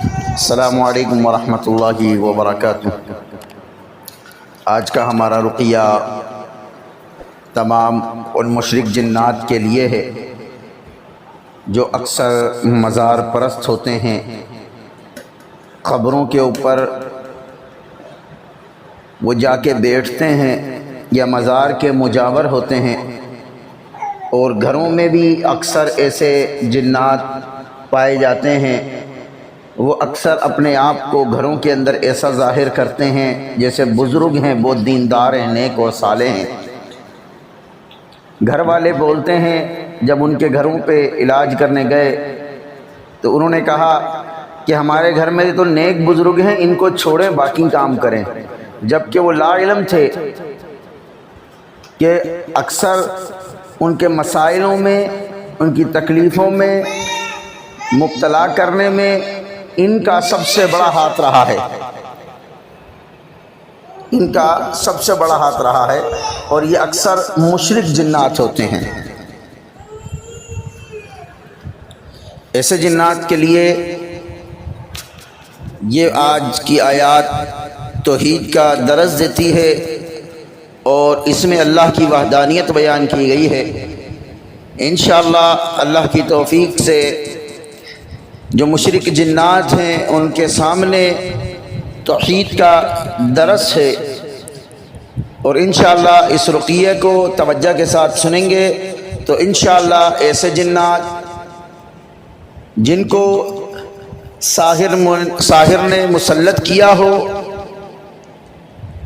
السلام علیکم ورحمۃ اللہ وبرکاتہ۔ آج کا ہمارا رقیہ تمام ان مشرک جنات کے لیے ہے جو اکثر مزار پرست ہوتے ہیں، قبروں کے اوپر وہ جا کے بیٹھتے ہیں یا مزار کے مجاور ہوتے ہیں، اور گھروں میں بھی اکثر ایسے جنات پائے جاتے ہیں۔ وہ اکثر اپنے آپ کو گھروں کے اندر ایسا ظاہر کرتے ہیں جیسے بزرگ ہیں، بہت دیندار ہیں، نیک اور صالح ہیں۔ گھر والے بولتے ہیں، جب ان کے گھروں پہ علاج کرنے گئے تو انہوں نے کہا کہ ہمارے گھر میں تو نیک بزرگ ہیں، ان کو چھوڑیں، باقی کام کریں، جبکہ وہ لا علم تھے کہ اکثر ان کے مسائلوں میں، ان کی تکلیفوں میں مبتلا کرنے میں ان کا سب سے بڑا ہاتھ رہا ہے، ان کا سب سے بڑا ہاتھ رہا ہے، اور یہ اکثر مشرک جنات ہوتے ہیں۔ ایسے جنات کے لیے یہ آج کی آیات توحید کا درس دیتی ہے، اور اس میں اللہ کی وحدانیت بیان کی گئی ہے۔ انشاءاللہ اللہ کی توفیق سے جو مشرک جنات ہیں ان کے سامنے توحید کا درس ہے، اور انشاءاللہ اس رقیہ کو توجہ کے ساتھ سنیں گے تو انشاءاللہ ایسے جنات جن کو ساحر نے مسلط کیا ہو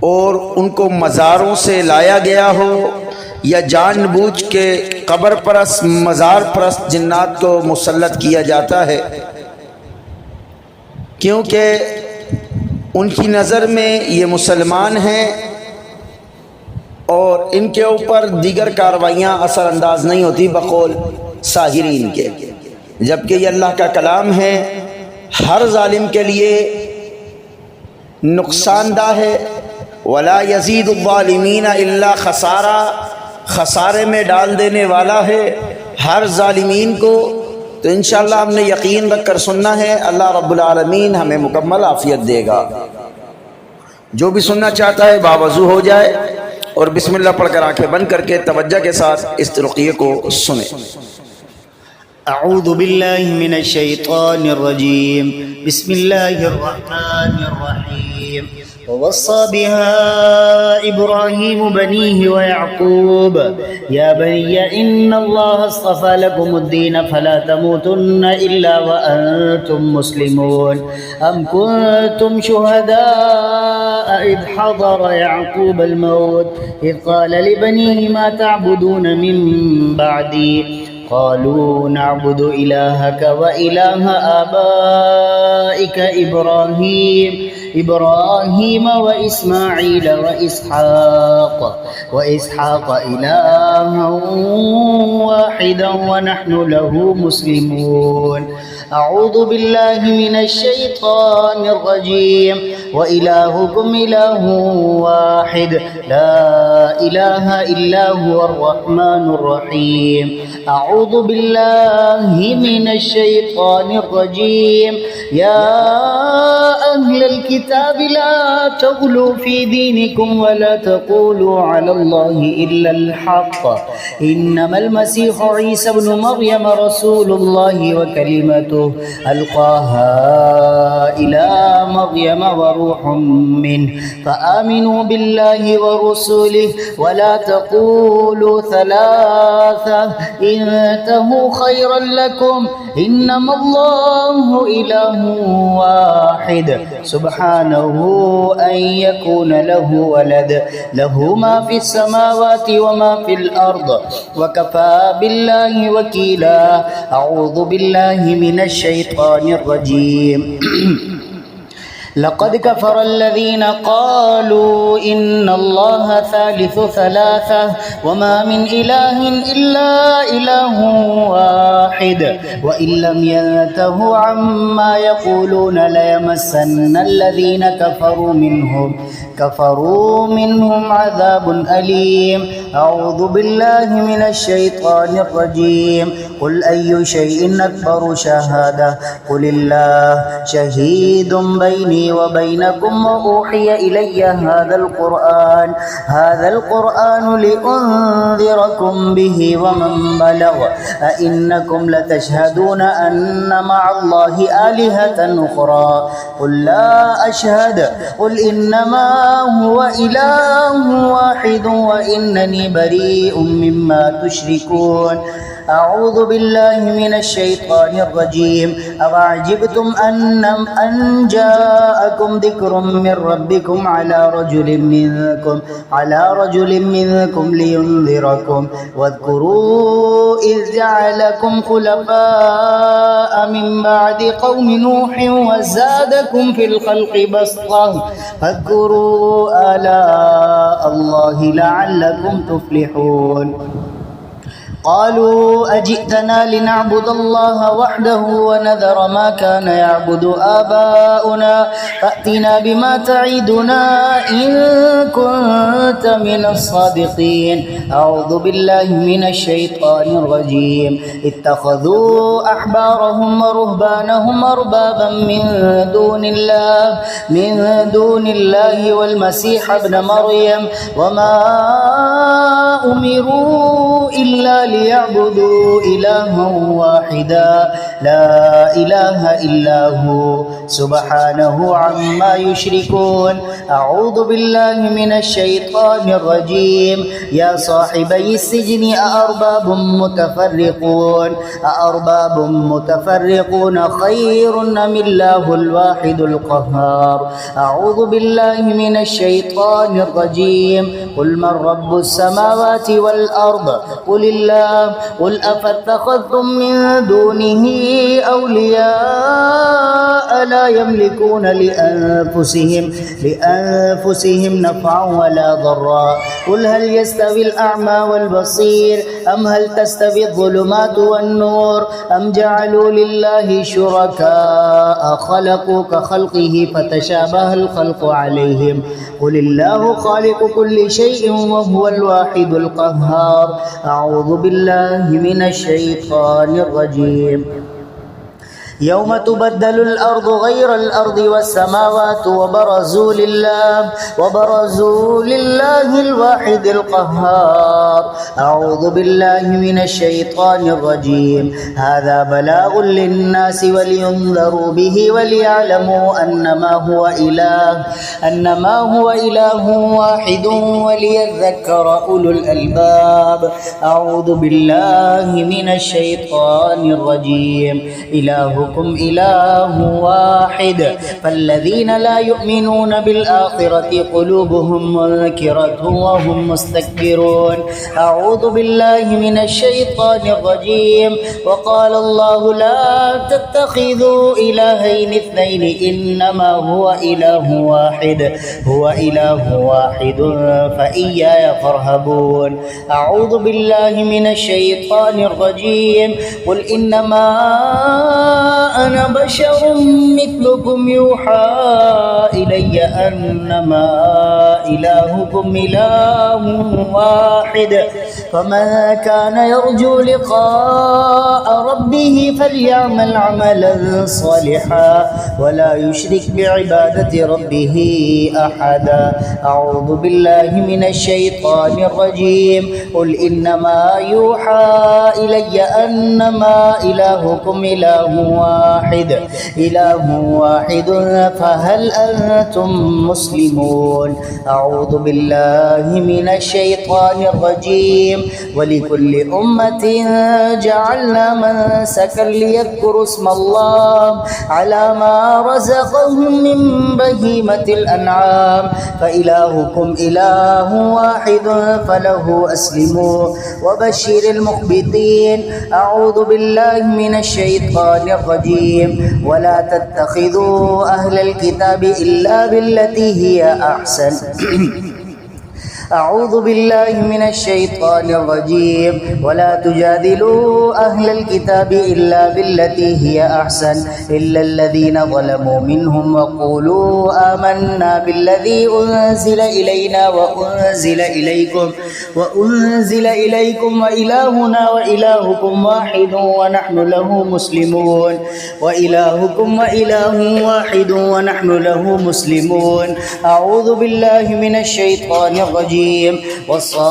اور ان کو مزاروں سے لایا گیا ہو، یا جان بوجھ کے قبر پرست، مزار پرست جنات کو مسلط کیا جاتا ہے، کیونکہ ان کی نظر میں یہ مسلمان ہیں اور ان کے اوپر دیگر کاروائیاں اثر انداز نہیں ہوتی بقول ساحرین کے، جبکہ یہ اللہ کا کلام ہے، ہر ظالم کے لیے نقصان دہ ہے۔ وَلَا يَزِيدُ الظَّالِمِينَ إِلَّا خَسَارًا، خسارے میں ڈال دینے والا ہے ہر ظالمین کو۔ تو انشاءاللہ ہم نے یقین رکھ کر سننا ہے، اللہ رب العالمین ہمیں مکمل عافیت دے گا۔ جو بھی سننا چاہتا ہے باوضو ہو جائے اور بسم اللہ پڑھ کر آنکھیں بند کر کے توجہ کے ساتھ اس رقیہ کو سنیں۔ اعوذ باللہ من الشیطان الرجیم، بسم اللہ الرحمن الرحیم۔ ووصى بها إبراهيم بنيه ويعقوب يا بني إن الله اصطفى لكم الدين فلا تموتن إلا وأنتم مسلمون أم كنتم شهداء إذ حضر يعقوب الموت إذ قال لبنيه ما تعبدون من بعدي قالوا نعبد إلهك وإله آبائك إبراهيم وإسماعيل وإسحاق إلها واحدا ونحن له مسلمون أعوذ بالله من الشيطان الرجيم وإلهكم إله واحد لا إله إلا هو الرحمن الرحيم أعوذ بالله من الشيطان الرجيم يا أهل الكتاب لا تغلوا في دينكم ولا تقولوا على الله إلا الحق إنما المسيح عيسى ابن مريم رسول الله وكلمته ألقاها إلى مريم وروح منه فآمنوا بالله ورسله ولا تقولوا ثلاثة انتهوا خيرا لكم إنما الله إله واحد سبحانه أن يكون له ولد له ما في السماوات وما في الأرض وكفى بالله وكيلا أعوذ بالله من الشيطان الرجيم لقد كفر الذين قالوا إن الله ثالث ثلاثة وما من إله إلا إله واحد وإن لم ينتهوا عما يقولون ليمسن الذين كفروا منهم عذاب أليم. أعوذ بالله من الشيطان الرجيم. قل أي شيء أكبر شهادة قل الله شهيد بيني وبينكم وأوحي إلي هذا القرآن لأنذركم به ومن بلغ أئنكم لتشهدون أن مع الله آلهة أخرى قل لا أشهد قل إنما هو إله واحد وإنني بريء مما تشركون. أعوذ بالله من الشيطان الرجيم. أوعجبتم أن جاءكم ذكر من ربكم على رجل منكم لينذركم واذكروا إذ جعلكم خلفاء من بعد قوم نوح وزادكم في الخلق بسطة فاذكروا آلاء الله لعلكم تفلحون. قالوا أجئتنا لنعبد الله وحده ونذر ما كان يعبد آباؤنا فأتنا بما تعيدنا إن كنت من الصادقين. أعوذ بالله من الشيطان الرجيم. اتخذوا أحبارهم ورهبانهم أربابا من دون الله والمسيح ابن مريم وما أمروا إلا ليعبدوا إلها واحدا لا إله إلا هو سبحانه عما يشركون. أعوذ بالله من الشيطان الرجيم. يا صاحبي السجن أأرباب متفرقون خير أم الله الواحد القهار. أعوذ بالله من الشيطان الرجيم. قل من رب السماوات والأرض قل الله قل أفاتخذتم من دونه أولياء لا يملكون لأنفسهم نفعا ولا ضرا. قل هل يستوي الأعمى والبصير أم هل تستوي الظلمات والنور أم جعلوا لله شركاء خلقوا كخلقه فتشابه الخلق عليهم. قل الله خالق كل شيء وهو الواحد القهار. أعوذ بالله من الشيطان الرجيم. يوم تبدل الأرض غير الأرض والسماوات وبرزوا لله الواحد القهار. أعوذ بالله من الشيطان الرجيم. هذا بلاغ للناس ولينذروا به وليعلموا أنما هو إله واحد وليذكر أولو الألباب. أعوذ بالله من الشيطان الرجيم. إلهكم إله واحد فالذين لا يؤمنون بالآخرة قلوبهم منكرة وهم مستكبرون. أعوذ بالله من الشيطان الرجيم. وقال الله لا تتخذوا إلهين اثنين إنما هو إله واحد فإياي فارهبون. أعوذ بالله من الشيطان الرجيم. قل إنما أنا بشر مثلكم يوحى إلي أنما إلهكم إله واحد فمن كان يرجو لقاء ربه فليعمل عملا صالحا ولا يشرك بعبادة ربه أحدا. أعوذ بالله من الشيطان الرجيم. قل إنما يوحى إلي أنما إلهكم إله واحد فهل أنتم مسلمون. أعوذ بالله من الشيطان الرجيم. ولكل أمة جعلنا منسكا ليذكروا اسم الله على ما رزقهم من بهيمة الأنعام فإلهكم إله واحد فله أسلموا وبشر المخبتين. أعوذ بالله من الشيطان الرجيم. ولا تتخذوا أهل الكتاب إلا بالتي هي أحسن. أعوذ بالله من الشيطان الرجيم. ولا تجادلوا أهل الكتاب إلا بالتي هي أحسن إلا الذين ظلموا منهم وقولوا آمنا بالذي أنزل إلينا وأنزل إليكم وإلهنا وإلهكم واحد ونحن له مسلمون. وإلهكم وإله واحد ونحن له مسلمون. أعوذ بالله من الشيطان الرجيم. والصافات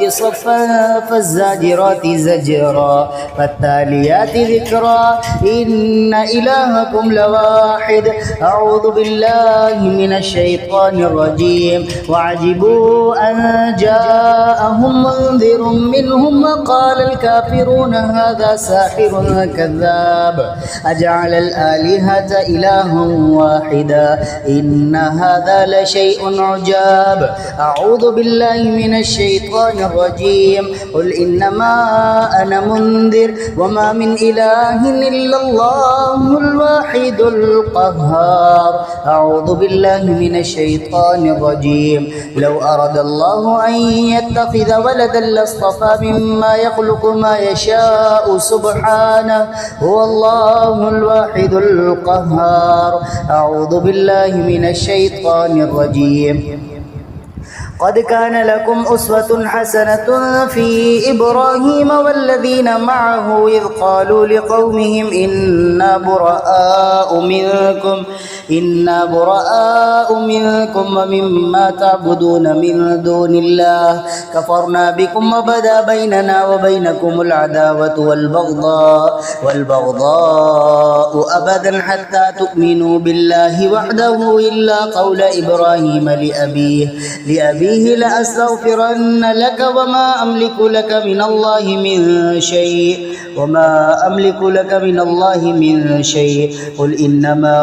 صفا فالزاجرات زجرا فالتاليات ذكرا إن إلهكم لواحد. أعوذ بالله من الشيطان الرجيم. وعجبوا أن جاءهم منذر منهم وقال الكافرون هذا ساحر كذاب أجعل الآلهة إلها واحدا إن هذا لشيء عجاب. أعوذ بالله من الشيطان الرجيم. قل إنما أنا منذر وما من إله إلا الله الواحد القهار. أعوذ بالله من الشيطان الرجيم. لو أراد الله أن يتخذ ولدا لاصطفى مما يخلق ما يشاء سبحانه هو الله الواحد القهار. أعوذ بالله من الشيطان الرجيم. قد كان لكم أسوة حسنة في إبراهيم والذين معه إذ قالوا لقومهم إنا براء منكم ومما تعبدون من دون الله كفرنا بكم وبدا بيننا وبينكم العداوة والبغضاء أبدا حتى تؤمنوا بالله وحده إلا قول إبراهيم لأبيه لأستغفرن لك وما أملك لك من الله من شيء قل إنما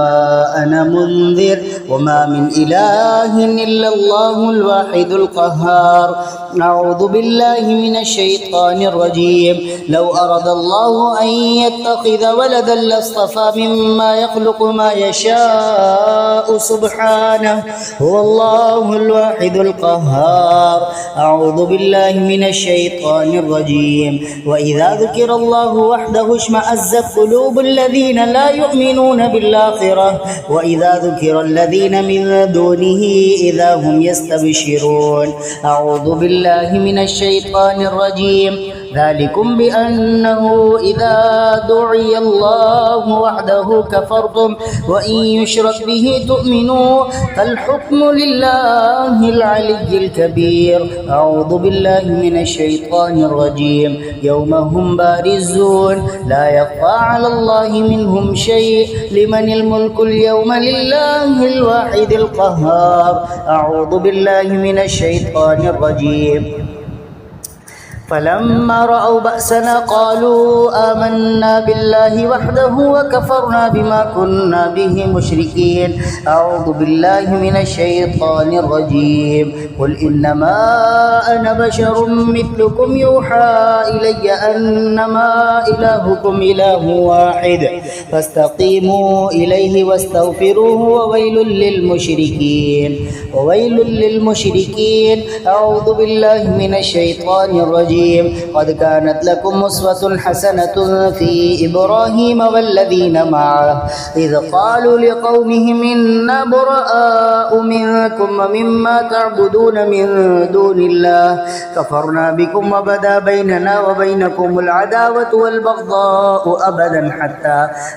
أنا منذر وما من إله إلا الله الواحد القهار. أعوذ بالله من الشيطان الرجيم. لو أراد الله أن يتخذ ولدا لاصطفى مما يخلق ما يشاء سبحانه هو الله الواحد القهار. أعوذ بالله من الشيطان الرجيم. وإذا ذكر الله وحده اشمأزت قلوب الذين لا يؤمنون بالآخرة وإذا ذكر الذين من دونه إذا هم يستبشرون. أعوذ بالله من الشيطان الرجيم. ذلكم بأنه إذا دعي الله وحده كفرتم وإن يشرك به تؤمنوا فالحكم لله العلي الكبير. أعوذ بالله من الشيطان الرجيم. يوم هم بارزون لا يخفى على الله منهم شيء لمن الملك اليوم لله الواحد القهار. أعوذ بالله من الشيطان الرجيم. فلما رأوا بأسنا قالوا آمنا بالله وحده وكفرنا بما كنا به مشركين. أعوذ بالله من الشيطان الرجيم. قل إنما أنا بشر مثلكم يوحى إلي أنما إلهكم إله واحد فاستقيموا إليه واستغفروه وويل للمشركين. أعوذ بالله من الشيطان الرجيم. قد كانت لكم أسوة حسنة في إبراهيم والذين معه إذ قالوا لقومهم إنا براء منكم ومما تعبدون من دون الله كفرنا بكم وبدا بيننا وبينكم العداوة والبغضاء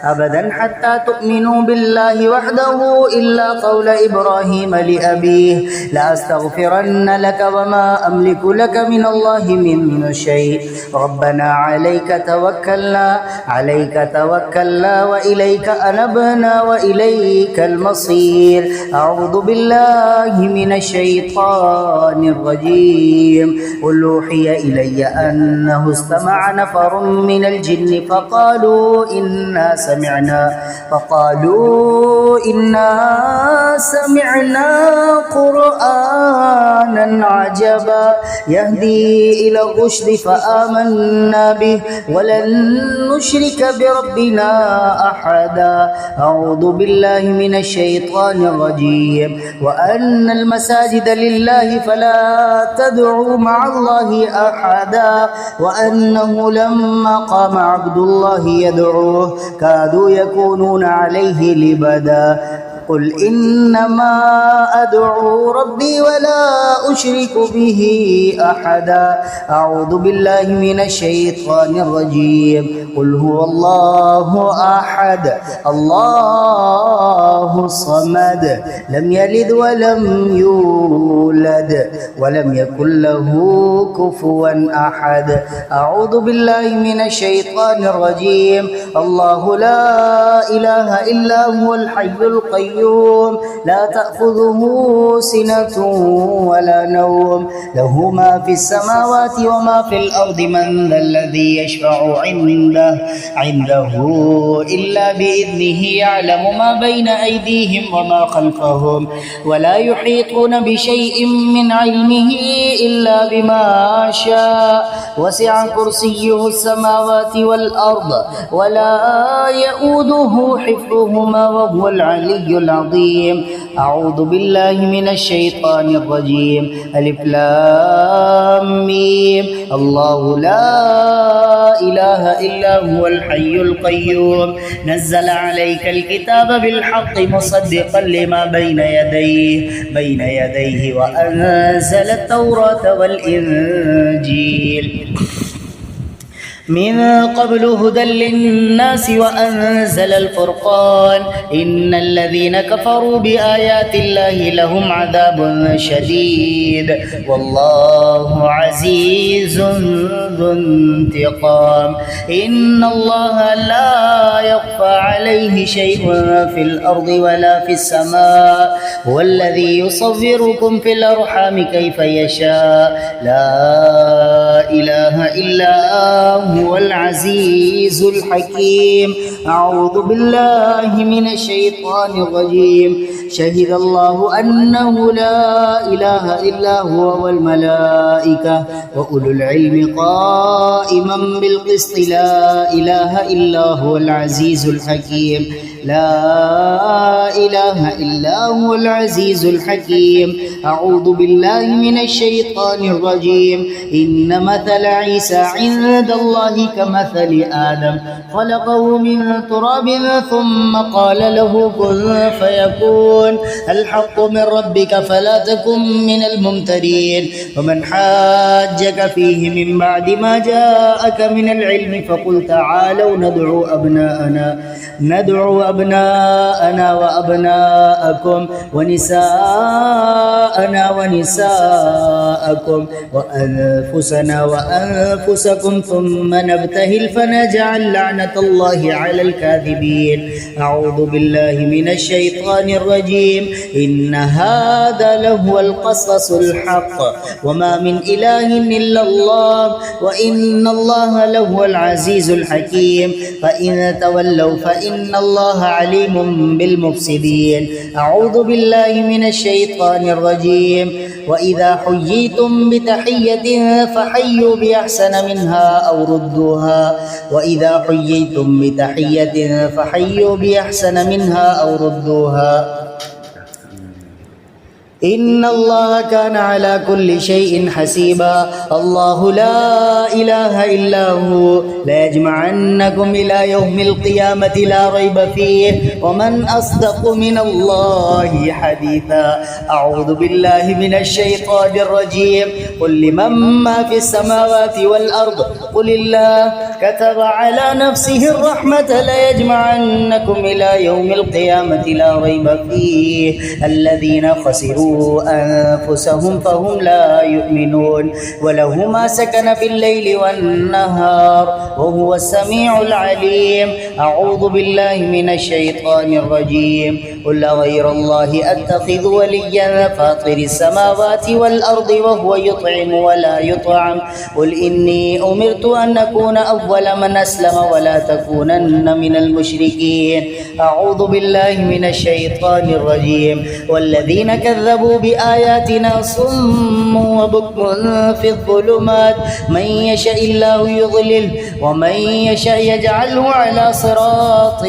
أبدا حتى تؤمنوا بالله وحده إلا قول إبراهيم لأبيه لأستغفرن لك وما أملك لك من الله من من شيء ربنا عليك توكلنا وإليك أنبنا وإليك المصير أعوذ بالله من الشيطان الرجيم قل أوحي إلي أنه استمع نفر من الجن فقالوا إنا سمعنا قرآنا عجبا يهدي إلى الرشد فآمنا به ولن نشرك بربنا أحدا أعوذ بالله من الشيطان الرجيم وأن المساجد لله فلا تدعوا مع الله أحدا وأنه لما قام عبد الله يدعوه كادوا يكونون عليه لبدا قل إنما أدعو ربي ولا أشرك به أحدا أعوذ بالله من الشيطان الرجيم قل هو الله أحد الله الصمد لم يلد ولم يولد ولم يكن له كفوا أحد أعوذ بالله من الشيطان الرجيم الله لا إله إلا هو الحي القيوم لا تأخذه سنة ولا نوم له ما في السماوات وما في الأرض من ذا الذي يشفع عنده إلا بإذنه يعلم ما بين أيديهم وما خلفهم ولا يحيطون بشيء من علمه إلا بما شاء وسع كرسيه السماوات والأرض ولا يؤوده حفظهما وهو العلي العظيم أعوذ بالله من الشيطان الرجيم ألف لام ميم الله لا إله إلا هو الحي القيوم نزل عليك الكتاب بالحق مصدقا لما بين يديه وأنزل التوراة والإنجيل من قبل هدى للناس وأنزل الفرقان إن الذين كفروا بآيات الله لهم عذاب شديد والله عزيز ذو انتقام إن الله لا يخفى عليه شيء في الأرض ولا في السماء هو الذي يصوركم في الأرحام كيف يشاء لا إله إلا هو العزيز الحكيم أعوذ بالله من الشيطان الرجيم شهد الله أنه لا إله إلا هو والملائكة وأولو العلم قائما بالقسط لا إله إلا هو العزيز الحكيم لا إله إلا هو العزيز الحكيم أعوذ بالله من الشيطان الرجيم إن مثل عيسى عند الله كمثل آدم خلقه من تراب ثم قال له كن فيكون الحق من ربك فلا تكن من الممترين ومن حاجك فيه من بعد ما جاءك من العلم فقل تعالوا ندعو أبناءنا وأبناءكم ونساءنا ونساءكم وأنفسنا وأنفسكم ثم نبتهل فنجعل لعنة الله على الكاذبين أعوذ بالله من الشيطان الرجيم إن هذا لهو القصص الحق وما من إله إلا الله وإن الله لهو العزيز الحكيم فإن تولوا فإن الله عليم بالمفسدين أعوذ بالله من الشيطان الرجيم وإذا حييتم بتحية فحيوا بأحسن منها أو ردوها وإذا حييتم بتحية فحيوا بأحسن منها أو ردوها إن الله كان على كل شيء حسيبا الله لا إله إلا هو لا يجمعنكم إلى يوم القيامة لا ريب فيه ومن أصدق من الله حديثا أعوذ بالله من الشيطان الرجيم قل لمن ما في السماوات والأرض قل الله كتب على نفسه الرحمة ليجمعنكم إلى يوم القيامة لا ريب فيه الذين خسروا أنفسهم فهم لا يؤمنون وله ما سكن في الليل والنهار وهو السميع العليم. أعوذ بالله من الشيطان الرجيم. قل غير الله أتخذ وليا فاطر السماوات والأرض وهو يطعم ولا يطعم قل إني أمرت أن أكون أول من أسلم ولا تكونن من المشركين. أعوذ بالله من الشيطان الرجيم. والذين كذبوا بآياتنا صم وبكم في الظلمات من يشاء الله يضلل ومن يشاء يجعله على صراط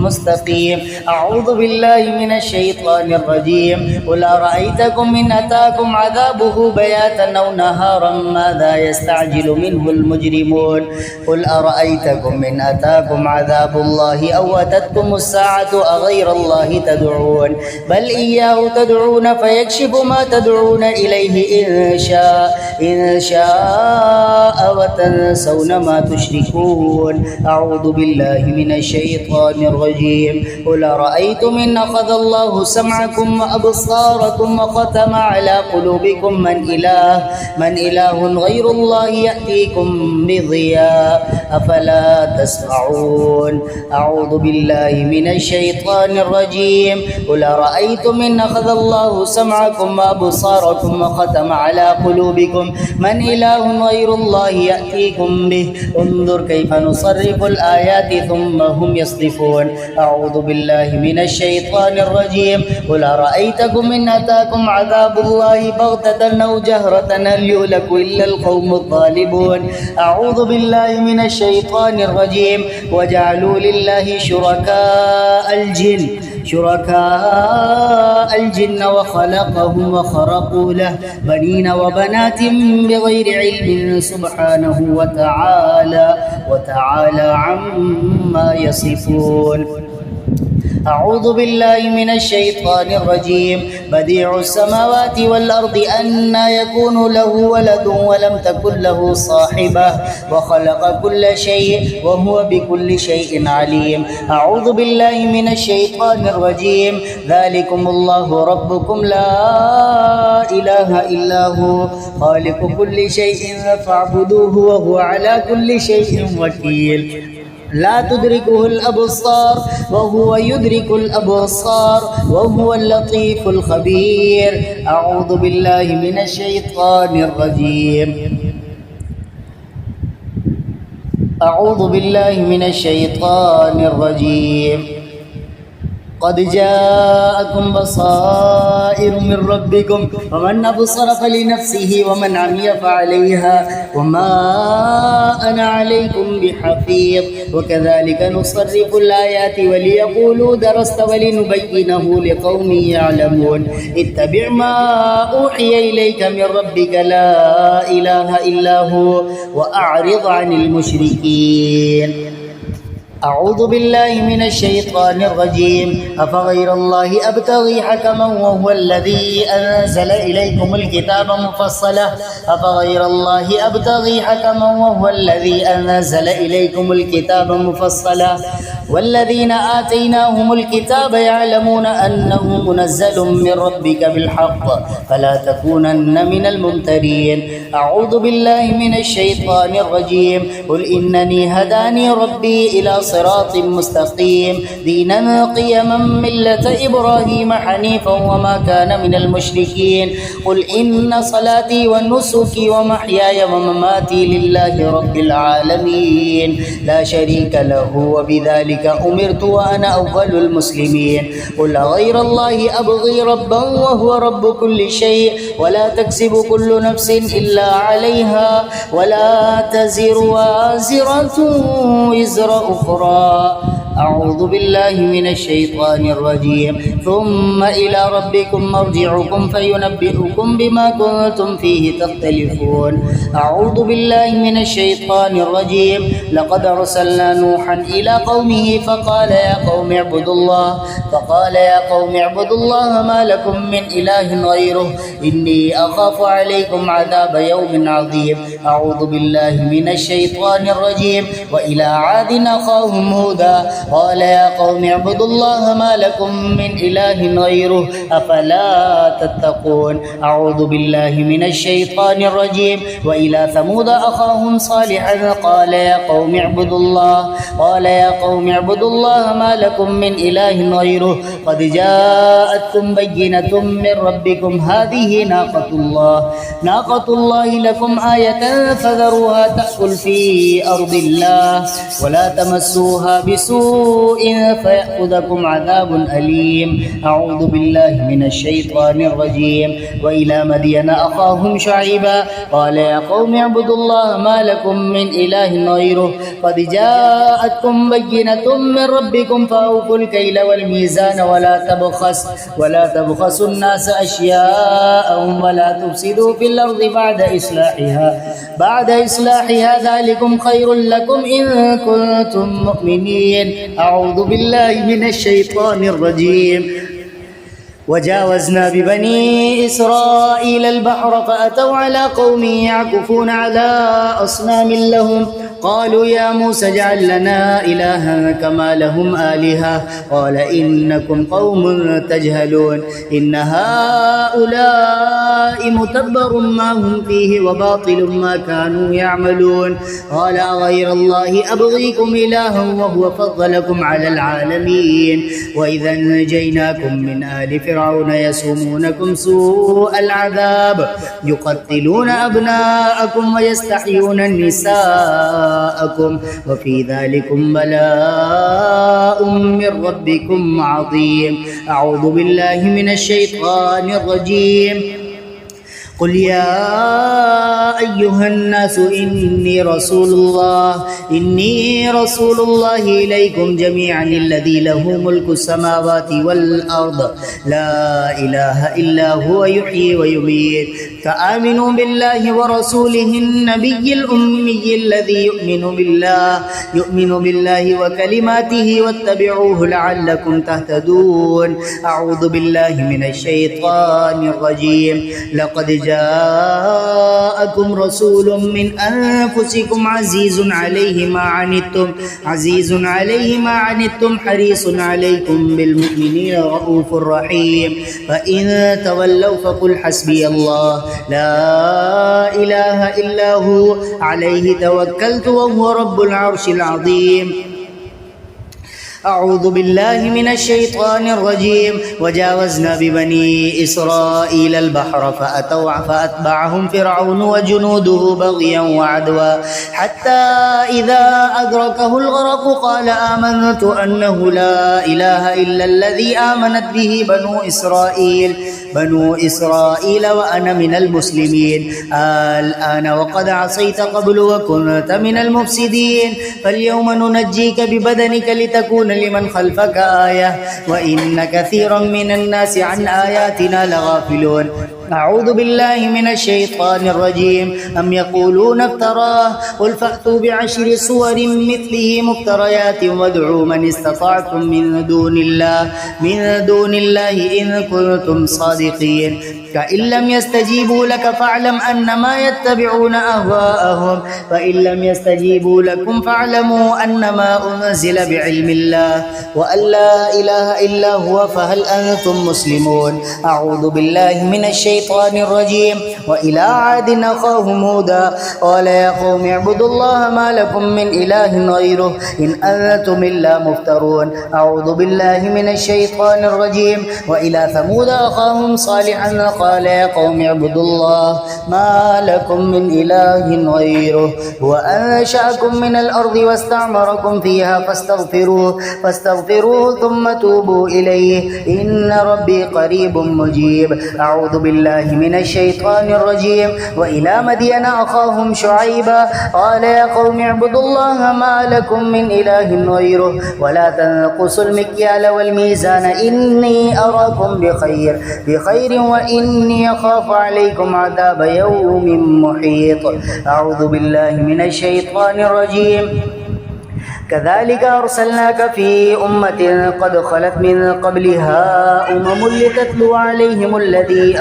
مستقيم. أعوذ بالله من الشيطان الرجيم. قل أرأيتكم إن أتاكم عذابه بياتا أو نهارا ماذا يستعجل منه المجرمون. قل أرأيتكم إن أتاكم عذاب الله أو أتتكم الساعة أغير الله تدعون بل إياه تدعون فيكشف ما تدعون إليه إن شاء وتنسون ما تشركون. أعوذ بالله من الشيطان الرجيم. قل أرأيتم إن أخذ الله سمعكم وأبصاركم وختم على قلوبكم من إله غير الله يأتيكم بضياء أفلا تسمعون. أعوذ بالله من الشيطان الرجيم. قل أرأيتم إن أخذ الله سمعكم وأبصاركم وختم على قلوبكم من إله غير الله يأتيكم به انظر كيف نصرف الآيات ثم هم يصدفون. أعوذ بالله من الشيطان الرجيم. قل أرأيتكم إن أتاكم عذاب الله بغتة أو جهرة هل يهلك إلا القوم الظالمون. أعوذ بالله من الشيطان الرجيم. وجعلوا لله شركاء الجن وخلقهم وخرقوا له بنين وبنات بغير علم سبحانه وتعالى عما يصفون. أعوذ بالله من الشيطان الرجيم. بديع السماوات والأرض أنى يكون له ولد ولم تكن له صاحبة وخلق كل شيء وهو بكل شيء عليم. أعوذ بالله من الشيطان الرجيم. ذلكم الله ربكم لا إله إلا هو خالق كل شيء فاعبدوه وهو على كل شيء وكيل. لا تدركه الأبصار وهو يدرك الأبصار وهو اللطيف الخبير. أعوذ بالله من الشيطان الرجيم. أعوذ بالله من الشيطان الرجيم. قد جاءكم بصائر من ربكم فمن أبصر فلنفسه ومن عمي فعليها وما أنا عليكم بحفيظ. وكذلك نصرف الآيات وليقولوا درست ولنبينه لقوم يعلمون. اتبع ما أوحي إليك من ربك لا إله إلا هو وأعرض عن المشركين. أعوذ بالله من الشيطان الرجيم. أفغير الله أبتغي حكما وهو الذي أنزل إليكم الكتاب مفصلا أفغير الله أبتغي حكما وهو الذي أنزل إليكم الكتاب مفصلا والذين آتيناهم الكتاب يعلمون أنه منزل من ربك بالحق فلا تكونن من الممترين. أعوذ بالله من الشيطان الرجيم. قل إنني هداني ربي إلى صراط مستقيم دينا قيما ملة إبراهيم حنيفا وما كان من المشركين. قل إن صلاتي ونسكي ومحياي ومماتي لله رب العالمين لا شريك له وبذلك أمرت وأنا أول المسلمين. قل غير الله أبغي ربا وهو رب كل شيء ولا تكسب كل نفس إلا عليها ولا تزر وازرة وزر أخرى أعوذ بالله من الشيطان الرجيم ثم إلى ربكم مرجعكم فينبئكم بما كنتم فيه تختلفون أعوذ بالله من الشيطان الرجيم لقد أرسلنا نوحا إلى قومه فقال يا قوم اعبدوا الله ما لكم من إله غيره إني أخاف عليكم عذاب يوم عظيم أعوذ بالله من الشيطان الرجيم وإلى عاد أخاهم هودا قال يا قوم اعبدوا الله ما لكم من إله غيره أفلا تتقون أعوذ بالله من الشيطان الرجيم وإلى ثمود أخاهم صالحا قال يا قوم اعبدوا الله ما لكم من إله غيره قد جاءتكم بينة من ربكم هذه ناقة الله لكم آية فذروها تأكل في أرض الله ولا تمسوها بسوء فيأخذكم عذاب أليم أعوذ بالله من الشيطان الرجيم وإلى مدين أخاهم شعيبا قال يا قوم اعبدوا الله ما لكم من إله غيره قد جاءتكم بينة من ربكم فأوفوا الكيل والميزان ولا تبخسوا الناس أشياءهم ولا تفسدوا في الأرض بعد إصلاحها ذلكم خير لكم إن كنتم مؤمنين أعوذ بالله من الشيطان الرجيم وجاوزنا ببني إسرائيل البحر فأتوا على قوم يعكفون على أصنام لهم قالوا يا موسى اجعل لنا إلها كما لهم آلهة قال إنكم قوم تجهلون إن هؤلاء متبر ما هم فيه وباطل ما كانوا يعملون قال غير الله أبغيكم إلها وهو فضلكم على العالمين وإذا نجيناكم من آل فرعون يسومونكم سوء العذاب يقتلون أبناءكم ويستحيون نساءكم وفي ذلكم بلاء من ربكم عظيم أعوذ بالله من الشيطان الرجيم قل يا أيها الناس إني رسول الله إليكم جميعا الذي له ملك السماوات والأرض لا إله إلا هو يحيي ويميت فآمنوا بالله ورسوله النبي الأمي الذي يؤمن بالله وكلماته واتبعوه لعلكم تهتدون أعوذ بالله من الشيطان الرجيم لقد جاءكم رسول من أنفسكم عزيز عليه ما عنتم حريص عليكم بالمؤمنين رؤوف رحيم فإن تولوا فقل حسبي الله لا إله إلا هو عليه توكلت وهو رب العرش العظيم أعوذ بالله من الشيطان الرجيم وجاوزنا ببني إسرائيل البحر فأتبعهم فرعون وجنوده بغيا وعدوا حتى إذا أدركه الغرق قال آمنت أنه لا إله إلا الذي آمنت به بنو إسرائيل وأنا من المسلمين الآن وقد عصيت قبل وكنت من المفسدين فاليوم ننجيك ببدنك لتكون لمن خلفك آية وإن كثيرا من الناس عن آياتنا لغافلون أعوذ بالله من الشيطان الرجيم أم يقولون افتراه قل فأتوا بعشر سور مثله مفتريات وادعوا من استطعتم من دون الله إن كنتم صادقين فإن لم يستجيبوا لك فاعلم أنما يتبعون أهواءهم فإن لم يستجيبوا لكم فاعلموا أنما أنزل بعلم الله وأن لا إله إلا هو فهل أنتم مسلمون أعوذ بالله من الشيطان الرجيم وإلى عاد أخاهم هودا قال يا قوم اعبدوا الله ما لكم من إله غيره إن أنتم إلا مفترون أعوذ بالله من الشيطان الرجيم وإلى ثمود أخاهم صالحا قال يا قوم اعبدوا الله ما لكم من إله غيره وأنشأكم من الأرض واستعمركم فيها فاستغفروه ثم توبوا إليه إن ربي قريب مجيب. أعوذ بالله من الشيطان الرجيم. وإلى مدين أخاهم شعيبا قال يا قوم اعبدوا الله ما لكم من إله غيره ولا تنقصوا المكيال والميزان إني أراكم بخير وإني أخاف عليكم عذاب يوم محيط. أعوذ بالله من الشيطان الرجيم. كذلك أرسلناك في أمة قد خلت من قبلها لتتلو عليهم الذي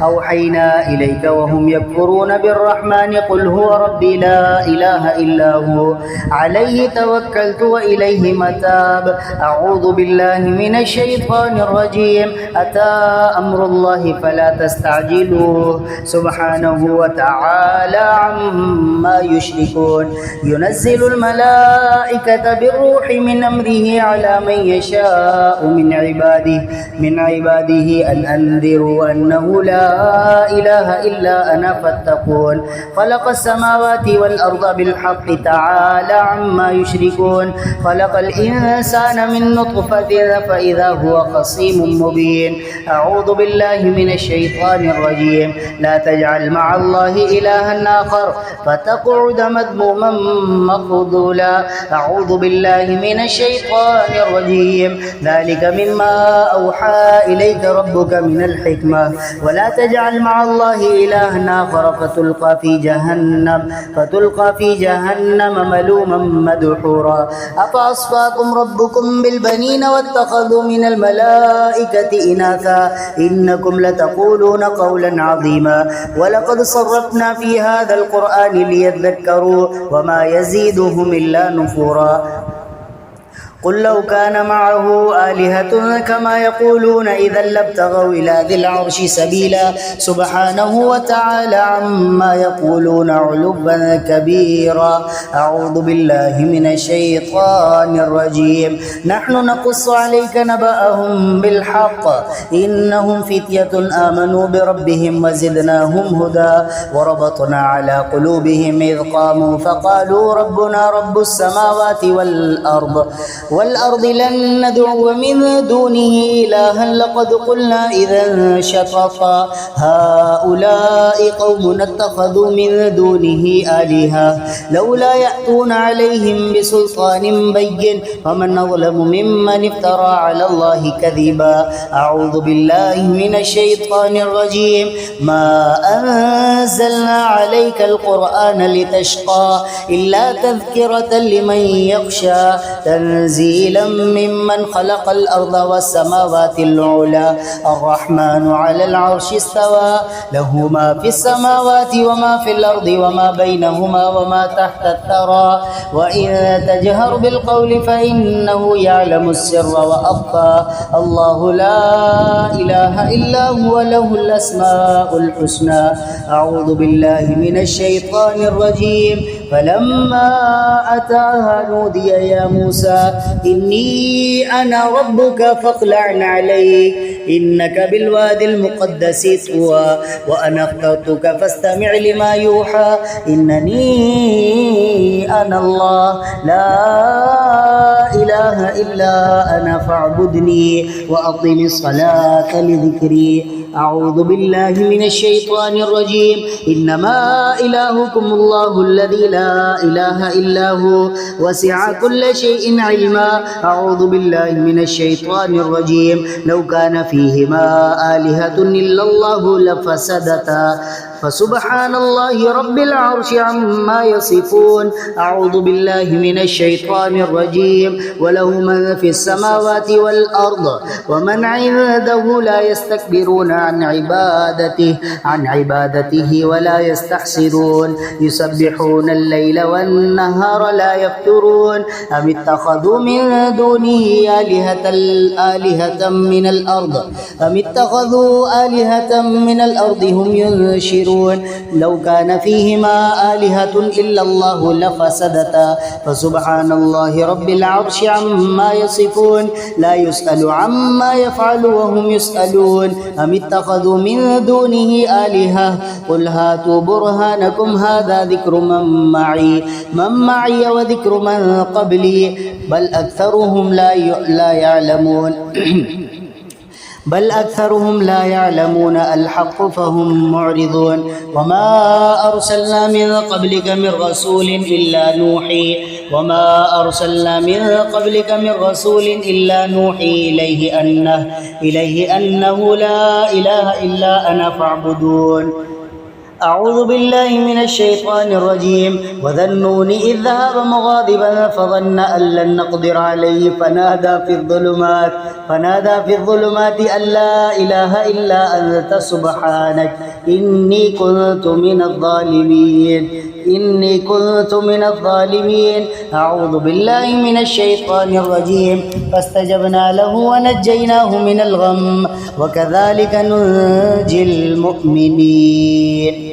أوحينا إليك وهم يكفرون بالرحمن قل هو ربي لا إله إلا هو عليه توكلت وإليه متاب. أعوذ بالله من الشيطان الرجيم. أتى أمر الله فلا تستعجلوه سبحانه وتعالى عما يشركون. ينزل الملائكة بالروح من أمره على من يشاء من عباده أن أنذروا أنه لا إله إلا أنا فاتقون. خلق السماوات والأرض بالحق تعالى عما يشركون. خلق الإنسان من نطفة فإذا هو خصيم مبين. أعوذ بالله من الشيطان الرجيم. لا تجعل مع الله إلها آخر فتقعد مذموما مخذولا. أعوذ بالله من الشيطان الرجيم. ذلك مما أوحى إليك ربك من الحكمة. ولا تجعل مع الله إلها آخر فتلقى في جهنم ملوما مدحورا. أفأصفاكم ربكم بالبنين واتخذوا من الملائكة إناثا إنكم لتقولون قولا عظيما. ولقد صرفنا في هذا القرآن ليذكروا وما يزيدهم إلا نفورا. قل لو كان معه آلهة كما يقولون إذا لابتغوا إلى ذي العرش سبيلا سبحانه وتعالى عما يقولون علوا كبيرا. أعوذ بالله من الشيطان الرجيم. نحن نقص عليك نبأهم بالحق إنهم فتية آمنوا بربهم وزدناهم هدى وربطنا على قلوبهم إذ قاموا فقالوا ربنا رب السماوات والأرض لن ندعو من دونه إلها لقد قلنا إذا شططا هؤلاء قوم اتخذوا من دونه آلهة لولا يأتون عليهم بسلطان بين ومن أظلم ممن افترى على الله كذبا. أعوذ بالله من الشيطان الرجيم. ما أنزلنا عليك القرآن لتشقى إلا تذكرة لمن يخشى تنزيلا ممن خلق الأرض والسماوات العلى الرحمن على العرش استوى له ما في السماوات وما في الأرض وما بينهما وما تحت الثرى وإن تجهر بالقول فإنه يعلم السر وأخفى. الله لا إله إلا هو له الأسماء الحسنى. أعوذ بالله من الشيطان الرجيم. فلما أتاها نودي يا موسى إني أنا ربك فاخلع عليك إنك بالوادي المقدس طوى وأنا اخترتك فاستمع لما يوحى إنني أنا الله لا إله إلا أنا فاعبدني وأقم الصلاة لذكري. أعوذ بالله من الشيطان الرجيم. إنما إلهكم الله الذي لا إله إلا هو وسع كل شيء علما. أعوذ بالله من الشيطان الرجيم. لو كان فيهما آلهة إلا الله لفسدتا فسبحان الله رب العرش عما يصفون. أعوذ بالله من الشيطان الرجيم. وله من في السماوات والأرض ومن عنده لا يستكبرون عن عبادته ولا يستحسرون يسبحون الليل والنهار لا يفترون. أم اتخذوا من دونه آلهة من الأرض هم ينشرون. لو كان فيهما آلهة إلا الله لفسدتا فسبحان الله رب العرش عما يصفون. لا يسأل عما يفعل وهم يسألون. أم اتخذوا من دونه آلهة قل هاتوا برهانكم هذا ذكر من معي وذكر من قبلي بل أكثرهم لا يعلمون الحق فهم معرضون وما أرسلنا من قبلك من رسول إلا نوحي إليه أنه لا إله إلا أنا فاعبدون. أعوذ بالله من الشيطان الرجيم وذا النون إذ ذهب مغاضبا فظن أن لن نقدر عليه فنادى في الظلمات أن لا إله إلا أنت سبحانك إني كنت من الظالمين. أعوذ بالله من الشيطان الرجيم فاستجبنا له ونجيناه من الغم وكذلك ننجي المؤمنين.